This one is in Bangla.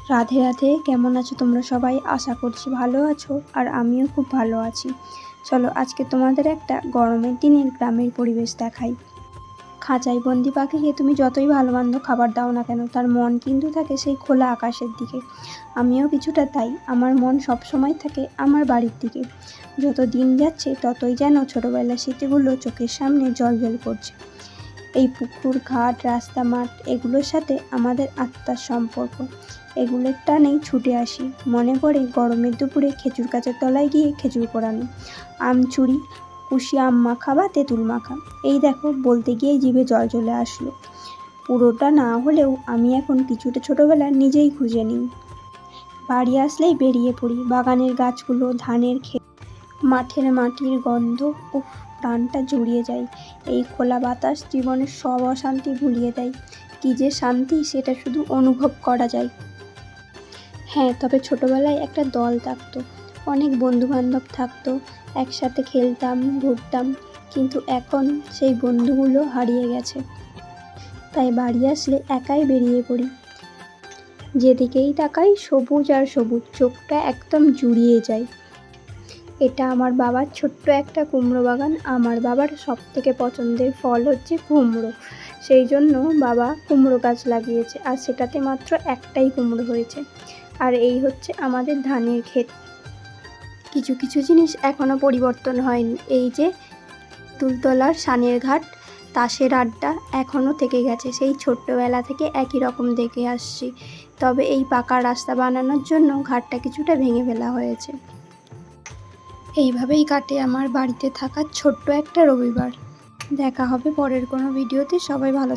রাধে রাধে। কেমন আছো তোমরা সবাই? আশা করছি ভালো আছো, আর আমিও খুব ভালো আছি। চলো আজকে তোমাদের একটা গরমের দিনে গ্রামের পরিবেশ দেখাই। খাঁচায় বন্দি পাখিকে তুমি যতই ভালো মন্দ খাবার দাও না কেন, তার মন কিন্তু থাকে সেই খোলা আকাশের দিকে। আমিও কিছুটা তাই, আমার মন সবসময় থাকে আমার বাড়ির দিকে। যত দিন যাচ্ছে ততই যেন ছোটোবেলার স্মৃতিগুলো চোখের সামনে জ্বলজ্বল করছে। এই পুকুর, ঘাট, রাস্তা, মাঠ এগুলোর সাথে আমাদের আত্মার সম্পর্ক। এগুলোর টানেই ছুটে আসি। মনে পড়ে গরমের দুপুরে খেজুর গাছের তলায় গিয়ে খেজুর পোড়ানো, আম চুরি, কুশি আম মাখা বা তেঁতুল মাখা। এই দেখো, বলতে গিয়ে জিভে জল চলে আসলো। পুরোটা না হলেও আমি এখন কিছুটা ছোটোবেলা নিজেই খুঁজে নিই। বাড়ি আসলেই বেরিয়ে পড়ি। বাগানের গাছগুলো, ধানের ক্ষেত, মাঠের মাটির গন্ধ, উফ, প্রাণটা জুড়িয়ে যায়। এই খোলা বাতাস জীবনের সব অশান্তি ভুলিয়ে দেয়। কী যে শান্তি, সেটা শুধু অনুভব করা যায়। হ্যাঁ, তবে ছোটোবেলায় একটা দল থাকতো, অনেক বন্ধুবান্ধব থাকতো, একসাথে খেলতাম, ঘুরতাম। কিন্তু এখন সেই বন্ধুগুলো হারিয়ে গেছে। তাই বাড়ি আসলে একাই বেরিয়ে পড়ি। যেদিকেই তাকাই সবুজ আর সবুজ, চোখটা একদম জুড়িয়ে যায়। এটা আমার বাবার ছোট্ট একটা কুমড়ো বাগান। আমার বাবার সবথেকে পছন্দের ফল হচ্ছে কুমড়ো। সেই জন্য বাবা কুমড়ো গাছ লাগিয়েছে, আর সেটাতে মাত্র একটাই কুমড়ো হয়েছে। আর এই হচ্ছে আমাদের ধানের ক্ষেত। কিছু কিছু জিনিস এখনও পরিবর্তন হয়নি। এই যে তুলতলার সানের ঘাট, তাসের আড্ডা এখনও থেকে গেছে। সেই ছোট্টবেলা থেকে একই রকম দেখে আসছি। তবে এই পাকা রাস্তা বানানোর জন্য ঘাটটা কিছুটা ভেঙে ফেলা হয়েছে। এইভাবেই কাটে আমার বাড়িতে থাকা ছোট্ট একটা রবিবার। দেখা হবে পরের কোনো ভিডিওতে। সবাই ভালো